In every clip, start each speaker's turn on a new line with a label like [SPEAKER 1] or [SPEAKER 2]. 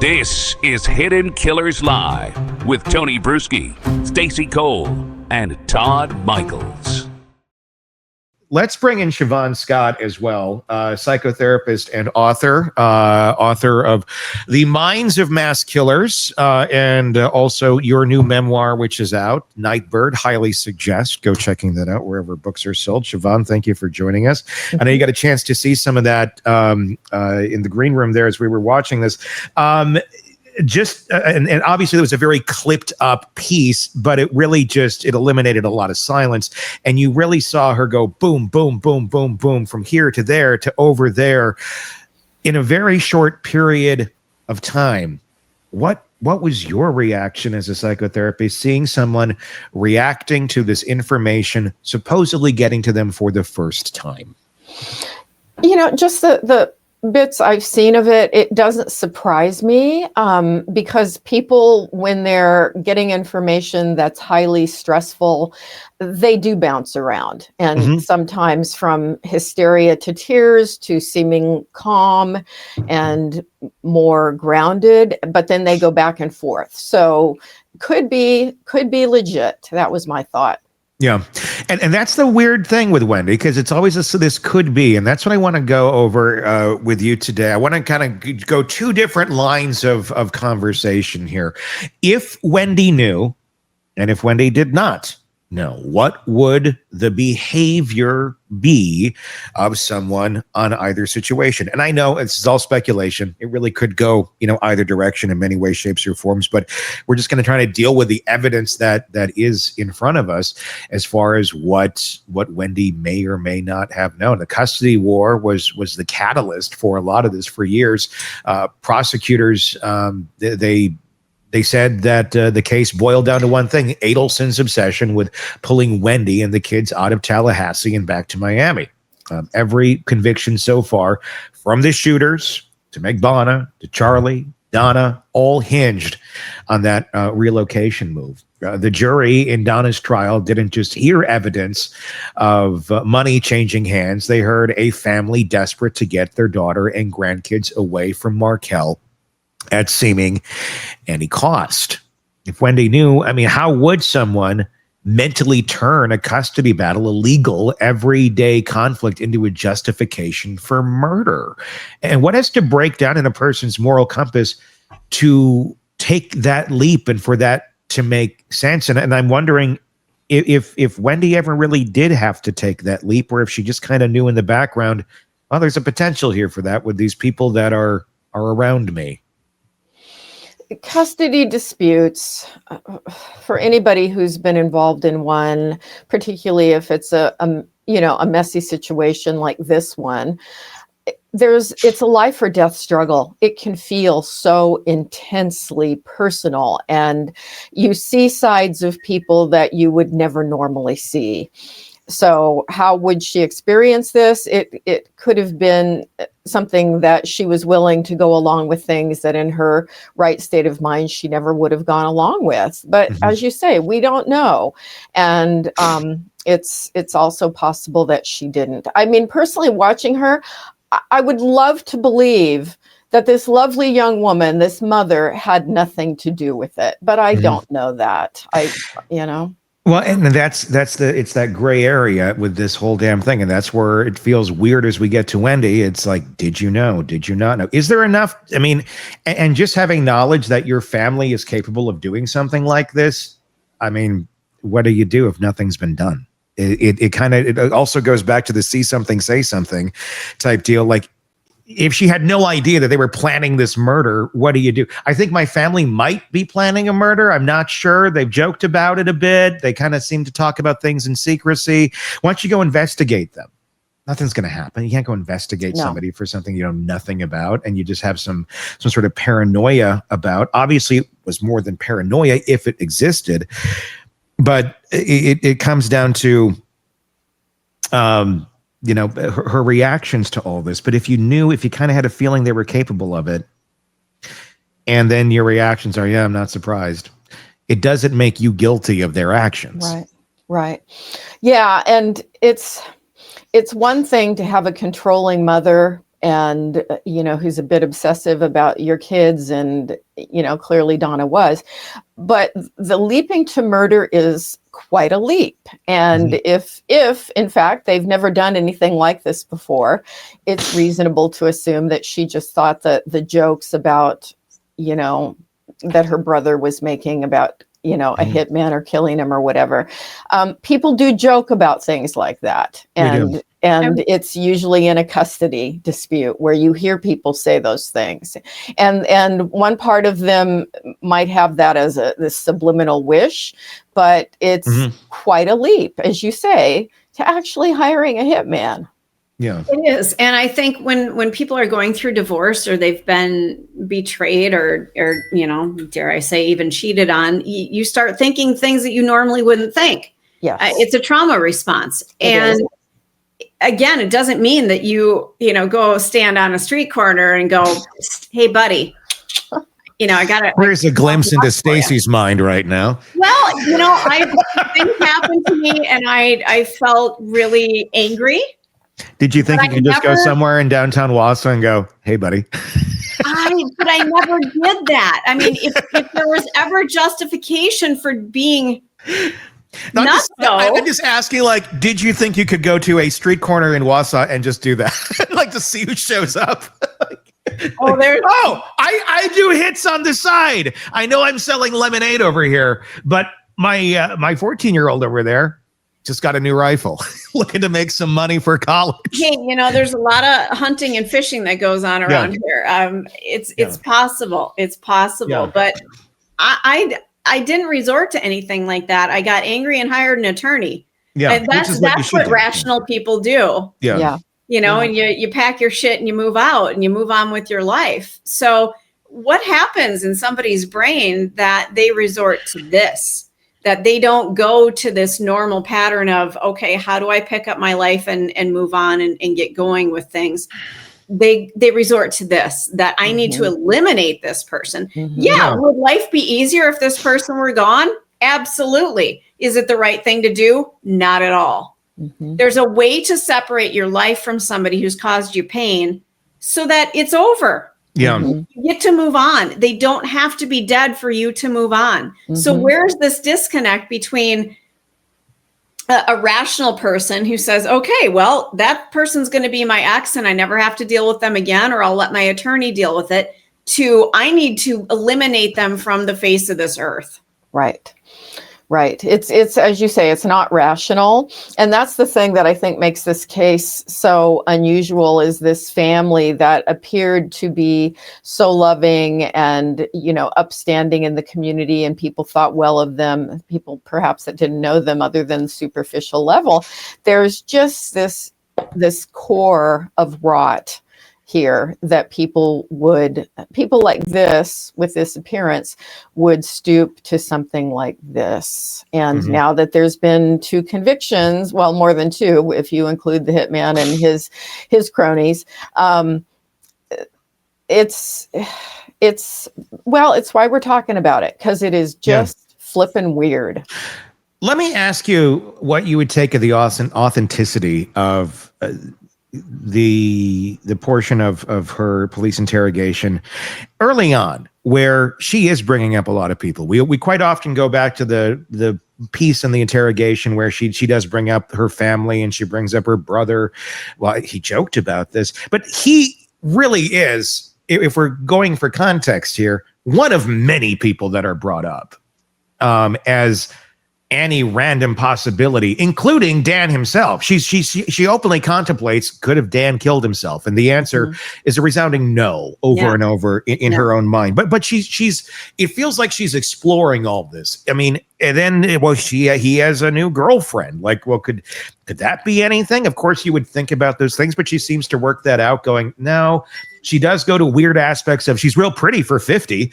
[SPEAKER 1] This is Hidden Killers Live with Tony Bruschi, Stacey Cole, and Todd Michaels.
[SPEAKER 2] Let's bring in Shavaun Scott as well, psychotherapist and author of The Minds of Mass Killers, and also your new memoir, which is out, Nightbird. Highly suggest go checking that out wherever books are sold. Shavaun, thank you for joining us. I know you got a chance to see some of that in the green room there as we were watching this. And obviously it was a very clipped up piece, but it really it eliminated a lot of silence, and you really saw her go boom, boom, boom, boom, boom from here to there to over there in a very short period of time. What was your reaction as a psychotherapist, seeing someone reacting to this information, supposedly getting to them for the first time?
[SPEAKER 3] You know, just the bits I've seen of it, it doesn't surprise me because people, when they're getting information that's highly stressful, they do bounce around. And sometimes from hysteria to tears to seeming calm and more grounded, but then they go back and forth. So could be legit. That was my thought.
[SPEAKER 2] Yeah. And that's the weird thing with Wendi, because it's always this could be. And that's what I want to go over with you today. I want to kind of go two different lines of conversation here. If Wendi knew, and if Wendi did not know, what would the behavior be of someone on either situation? And I know it's all speculation. It really could go, either direction in many ways, shapes, or forms. But we're just going to try to deal with the evidence that is in front of us as far as what Wendi may or may not have known. The custody war was the catalyst for a lot of this for years. Prosecutors, they said that the case boiled down to one thing: Adelson's obsession with pulling Wendi and the kids out of Tallahassee and back to Miami. Every conviction so far, from the shooters to Megbana to Charlie, Donna, all hinged on that relocation move. The jury in Donna's trial didn't just hear evidence of money changing hands. They heard a family desperate to get their daughter and grandkids away from Markel at seeming any cost. If Wendi knew, how would someone mentally turn a custody battle, a legal, everyday conflict, into a justification for murder? And what has to break down in a person's moral compass to take that leap and for that to make sense? And I'm wondering if Wendi ever really did have to take that leap, or if she just kind of knew in the background, well, there's a potential here for that with these people that are around me.
[SPEAKER 3] Custody disputes, for anybody who's been involved in one, particularly if it's a messy situation like this one, it's a life or death struggle. It can feel so intensely personal, and you see sides of people that you would never normally see. So how would she experience this? It could have been something that she was willing to go along with, things that in her right state of mind she never would have gone along with. But as you say, we don't know. And it's also possible that she didn't. Personally, watching her, I would love to believe that this lovely young woman, this mother, had nothing to do with it. But I don't know that. Well,
[SPEAKER 2] and it's that gray area with this whole damn thing. And that's where it feels weird as we get to Wendi. It's like, did you know? Did you not know? Is there enough? And just having knowledge that your family is capable of doing something like this. What do you do if nothing's been done? It also goes back to the see something, say something type deal. Like, if she had no idea that they were planning this murder, what do you do? I think my family might be planning a murder. I'm not sure. They've joked about it a bit. They kind of seem to talk about things in secrecy. Why don't you go investigate them? Nothing's going to happen. You can't go investigate somebody for something you know nothing about, and you just have some sort of paranoia about. Obviously, it was more than paranoia if it existed, but it comes down to her reactions to all this. But if you kind of had a feeling they were capable of it, and then your reactions are, I'm not surprised, it doesn't make you guilty of their actions.
[SPEAKER 3] Right. Yeah. And it's one thing to have a controlling mother who's a bit obsessive about your kids, and clearly Donna was. But the leaping to murder is quite a leap. And if in fact they've never done anything like this before, it's reasonable to assume that she just thought that the jokes about, that her brother was making about, a hitman or killing him or whatever. People do joke about things like that. And it's usually in a custody dispute where you hear people say those things. And one part of them might have that as this subliminal wish, but it's quite a leap, as you say, to actually hiring a hitman.
[SPEAKER 2] Yeah,
[SPEAKER 4] it is. And I think when people are going through divorce, or they've been betrayed, or dare I say, even cheated on, you start thinking things that you normally wouldn't think.
[SPEAKER 3] Yes.
[SPEAKER 4] It's a trauma response. And again, it doesn't mean that you go stand on a street corner and go, hey, buddy, I got to.
[SPEAKER 2] Where's a glimpse into Stacy's mind right now?
[SPEAKER 4] Well, things happened to me, and I felt really angry.
[SPEAKER 2] Did you think you could just go somewhere in downtown Wausau and go, hey, buddy?
[SPEAKER 4] But I never did that. I mean, if there was ever justification for being nuts,
[SPEAKER 2] I'm just asking, did you think you could go to a street corner in Wausau and just do that? To see who shows up? I do hits on the side. I know I'm selling lemonade over here, but my 14-year-old over there just got a new rifle, looking to make some money for college.
[SPEAKER 4] Hey, there's a lot of hunting and fishing that goes on around here. It's possible. It's possible. Yeah. But I didn't resort to anything like that. I got angry and hired an attorney. Yeah. And that's what rational people do.
[SPEAKER 3] Yeah.
[SPEAKER 4] And you pack your shit and you move out and you move on with your life. So what happens in somebody's brain that they resort to this? That they don't go to this normal pattern of, okay, how do I pick up my life and move on and get going with things? They resort to this, that I need to eliminate this person. Yeah, would life be easier if this person were gone? Absolutely. Is it the right thing to do? Not at all. There's a way to separate your life from somebody who's caused you pain so that it's over.
[SPEAKER 2] Yeah.
[SPEAKER 4] You get to move on. They don't have to be dead for you to move on. So where's this disconnect between a rational person who says, okay, well, that person's going to be my ex and I never have to deal with them again, or I'll let my attorney deal with it, to I need to eliminate them from the face of this earth.
[SPEAKER 3] Right. It's as you say, it's not rational. And that's the thing that I think makes this case so unusual, is this family that appeared to be so loving and, upstanding in the community, and people thought well of them, people perhaps that didn't know them other than superficial level. There's just this core of rot here that people like this, with this appearance, would stoop to something like this. And now that there's been 2 convictions, well, more than 2, if you include the hitman and his cronies, it's why we're talking about it, because it is just flippin' weird.
[SPEAKER 2] Let me ask you what you would take of the authenticity of the portion of her police interrogation early on, where she is bringing up a lot of people. We quite often go back to the piece in the interrogation where she does bring up her family, and she brings up her brother. Well, he joked about this, but he really is, if we're going for context here, one of many people that are brought up as any random possibility, including Dan himself. She openly contemplates, could have Dan killed himself? And the answer is a resounding no, over and over in her own mind. But she's it feels like she's exploring all this. I mean, and then he has a new girlfriend. Could that be anything? Of course you would think about those things, but she seems to work that out, going, no. She does go to weird aspects of, she's real pretty for 50.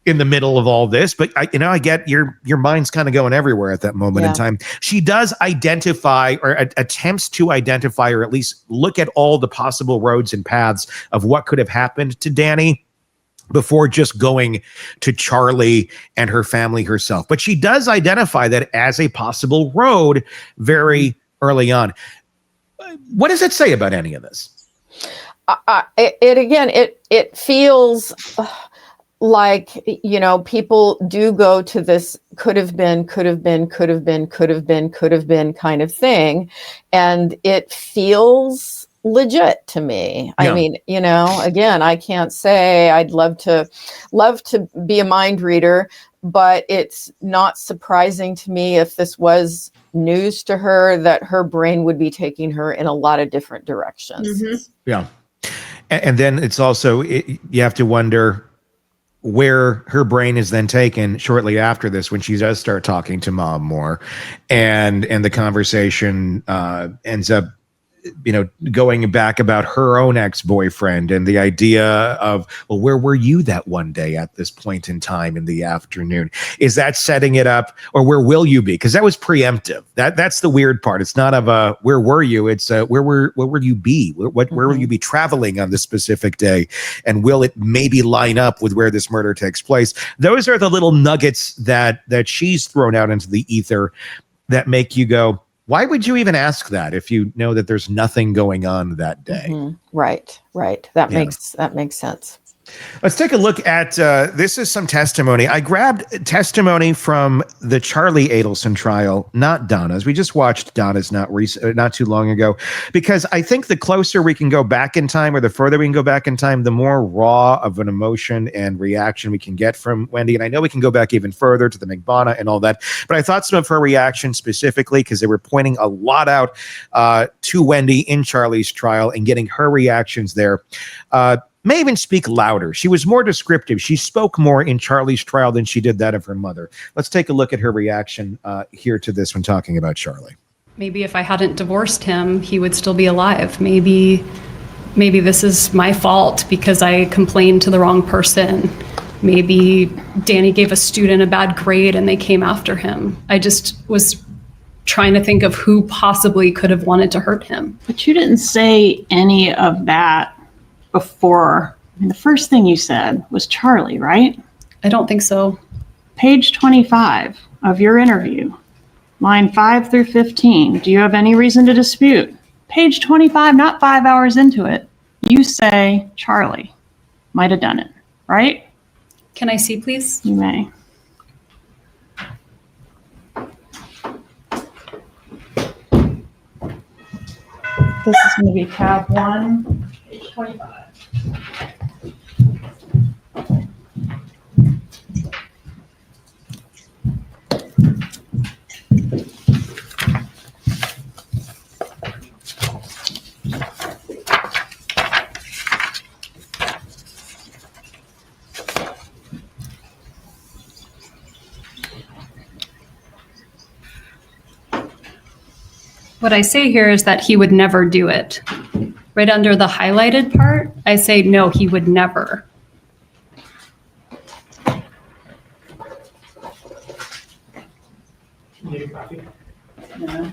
[SPEAKER 2] In the middle of all this, but I get your mind's kind of going everywhere at that moment in time. She does identify, or attempts to identify, or at least look at all the possible roads and paths of what could have happened to Danny before just going to Charlie and her family herself. But she does identify that as a possible road very early on. What does it say about any of this?
[SPEAKER 3] It feels like, people do go to this could have been kind of thing, and it feels legit to me.
[SPEAKER 2] Yeah.
[SPEAKER 3] I mean, again, I can't say I'd love to be a mind reader, but it's not surprising to me if this was news to her that her brain would be taking her in a lot of different directions.
[SPEAKER 4] Mm-hmm.
[SPEAKER 2] Yeah. And then it's also, you have to wonder where her brain is then taken shortly after this, when she does start talking to mom more, and the conversation ends up, going back about her own ex-boyfriend, and the idea of, well, where were you that one day at this point in time in the afternoon? Is that setting it up, or where will you be? Because that was preemptive. That's the weird part. It's not of a where were you? It's where will you be? Where will you be traveling on this specific day? And will it maybe line up with where this murder takes place? Those are the little nuggets that she's thrown out into the ether that make you go, why would you even ask that if you know that there's nothing going on that day?
[SPEAKER 3] Mm-hmm. Right. That makes sense.
[SPEAKER 2] Let's take a look at, this is some testimony. I grabbed testimony from the Charlie Adelson trial, not Donna's. We just watched Donna's not too long ago, because I think the closer we can go back in time, or the further we can go back in time, the more raw of an emotion and reaction we can get from Wendi. And I know we can go back even further to the McBonna and all that, but I thought some of her reactions specifically, because they were pointing a lot out to Wendi in Charlie's trial, and getting her reactions there, may even speak louder. She was more descriptive. She spoke more in Charlie's trial than she did that of her mother. Let's take a look at her reaction here to this when talking about Charlie.
[SPEAKER 5] Maybe if I hadn't divorced him, he would still be alive. Maybe this is my fault because I complained to the wrong person. Maybe Danny gave a student a bad grade and they came after him. I just was trying to think of who possibly could have wanted to hurt him.
[SPEAKER 6] But you didn't say any of that before. I mean, the first thing you said was Charlie, right?
[SPEAKER 5] I don't think so.
[SPEAKER 6] Page 25 of your interview, line 5 through 15. Do you have any reason to dispute? Page 25, not 5 hours into it. You say Charlie might have done it, right?
[SPEAKER 5] Can I see, please?
[SPEAKER 6] You may. This is going to be tab 1, page 25.
[SPEAKER 5] What I say here is that he would never do it. Right under the highlighted part, I say, no, he would never.
[SPEAKER 6] Yeah.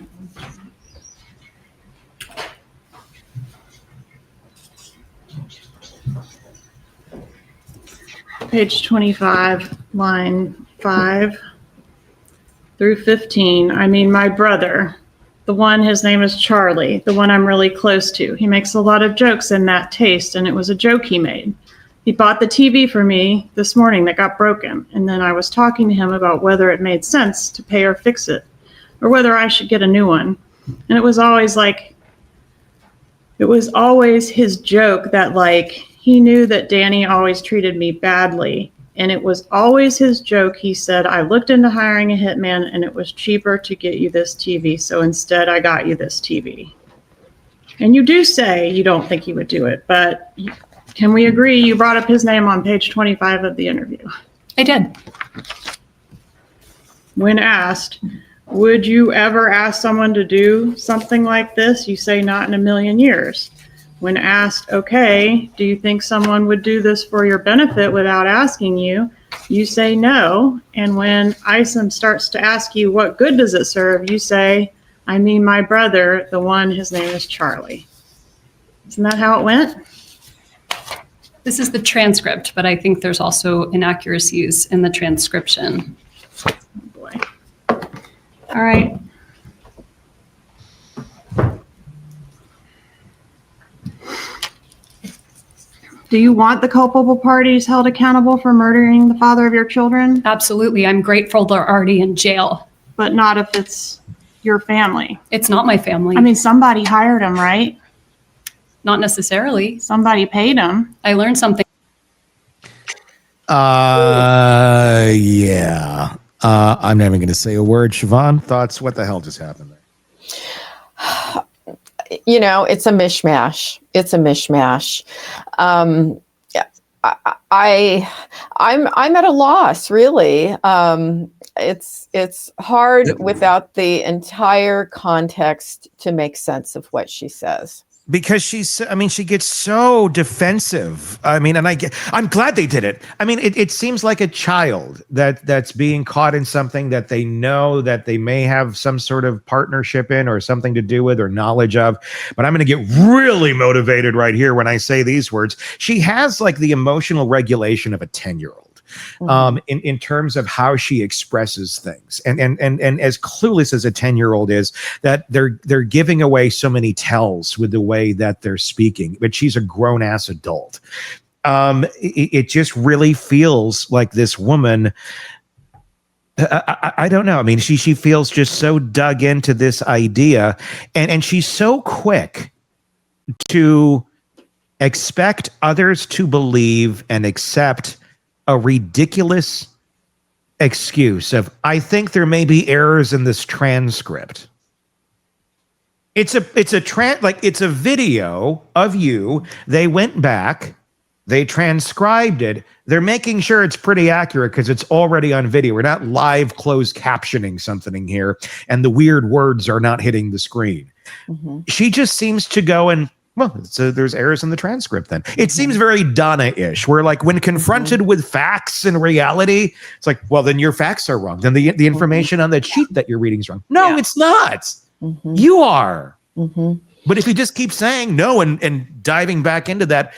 [SPEAKER 6] Page 25, line 5 through 15. I mean, my brother, the one, his name is Charlie, the one I'm really close to. He makes a lot of jokes in that taste, and it was a joke he made. He bought the TV for me this morning that got broken, and then I was talking to him about whether it made sense to pay or fix it, or whether I should get a new one. And it was always his joke that, he knew that Danny always treated me badly. And it was always his joke. He said, I looked into hiring a hitman and it was cheaper to get you this TV. So instead I got you this TV. And you do say you don't think he would do it, but can we agree you brought up his name on page 25 of the interview?
[SPEAKER 5] I did.
[SPEAKER 6] When asked, would you ever ask someone to do something like this? You say not in a million years. When asked, okay, do you think someone would do this for your benefit without asking you? You say no. And when Isom starts to ask you, what good does it serve? You say, I mean, my brother, the one, his name is Charlie. Isn't that how it went?
[SPEAKER 5] This is the transcript, but I think there's also inaccuracies in the transcription.
[SPEAKER 6] Oh boy. All right. Do you want the culpable parties held accountable for murdering the father of your children?
[SPEAKER 5] Absolutely. I'm grateful they're already in jail.
[SPEAKER 6] But not if it's your family.
[SPEAKER 5] It's not my family.
[SPEAKER 6] I mean, somebody hired them, right?
[SPEAKER 5] Not necessarily.
[SPEAKER 6] Somebody paid them.
[SPEAKER 5] I learned something.
[SPEAKER 2] Yeah. I'm not even going to say a word. Shavaun, thoughts? What the hell just happened there?
[SPEAKER 3] You know, it's a mishmash. It's a mishmash. I'm at a loss, really. It's hard without the entire context to make sense of what she says.
[SPEAKER 2] Because she gets so defensive. I mean, and I'm glad they did it. I mean, it seems like a child that's being caught in something that they know that they may have some sort of partnership in or something to do with or knowledge of. But I'm going to get really motivated right here when I say these words. She has like the emotional regulation of a 10-year-old. In terms of how she expresses things, and as clueless as a 10-year-old is, that they're giving away so many tells with the way that they're speaking. But she's a grown-ass adult. It just really feels like this woman. I don't know. I mean, she feels just so dug into this idea, and she's so quick to expect others to believe and accept a ridiculous excuse of, I think there may be errors in this transcript. It's a video of you. They went back, they transcribed it. They're making sure it's pretty accurate because it's already on video. We're not live closed captioning something here, and the weird words are not hitting the screen. Mm-hmm. She just seems to go and, well, so there's errors in the transcript then. It seems very Donna-ish, where like when confronted with facts and reality, it's like, well, then your facts are wrong. Then the information on that sheet that you're reading is wrong. No, it's not. You are. But if you just keep saying no and diving back into that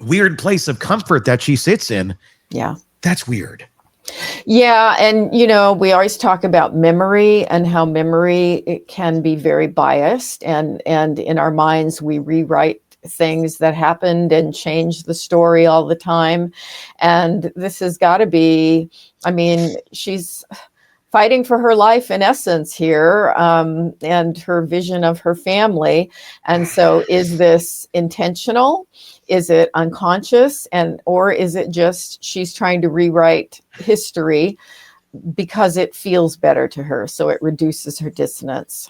[SPEAKER 2] weird place of comfort that she sits in, that's weird.
[SPEAKER 3] Yeah, and you know, we always talk about memory and how memory it can be very biased, and in our minds we rewrite things that happened and change the story all the time. And this has got to be, I mean, she's fighting for her life in essence here, and her vision of her family. And so is this intentional? Is it unconscious? Or is it just she's trying to rewrite history because it feels better to her, so it reduces her dissonance?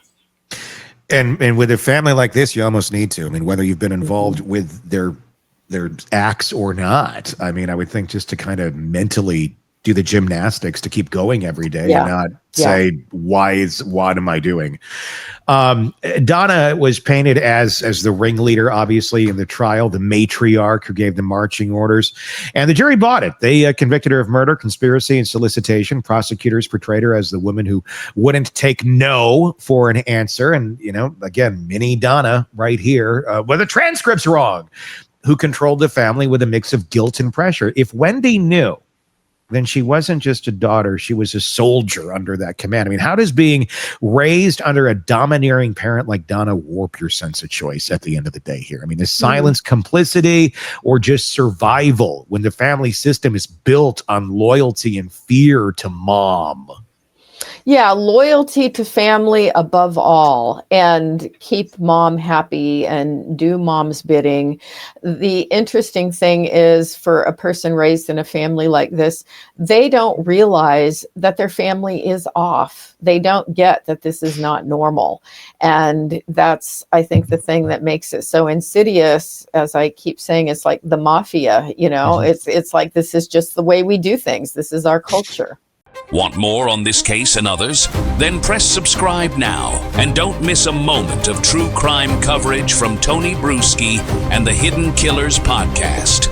[SPEAKER 2] And with a family like this, you almost need to. I mean, whether you've been involved with their acts or not, I mean, I would think just to kind of mentally do the gymnastics to keep going every day and not say, what am I doing? Donna was painted as the ringleader, obviously, in the trial, the matriarch who gave the marching orders, and the jury bought it. They convicted her of murder, conspiracy, and solicitation. Prosecutors portrayed her as the woman who wouldn't take no for an answer. And, you know, again, mini Donna right here, well, the transcript's wrong, who controlled the family with a mix of guilt and pressure. If Wendi knew, then she wasn't just a daughter, she was a soldier under that command. I mean, how does being raised under a domineering parent like Donna warp your sense of choice at the end of the day here? I mean, is silence complicity or just survival when the family system is built on loyalty and fear to mom?
[SPEAKER 3] Yeah, loyalty to family above all, and keep mom happy and do mom's bidding. The interesting thing is, for a person raised in a family like this, they don't realize that their family is off. They don't get that this is not normal. And that's, I think, the thing that makes it so insidious. As I keep saying, it's like the mafia, you know, it's like, this is just the way we do things. This is our culture.
[SPEAKER 1] Want more on this case and others? Then press subscribe now and don't miss a moment of true crime coverage from Tony Bruschi and the Hidden Killers podcast.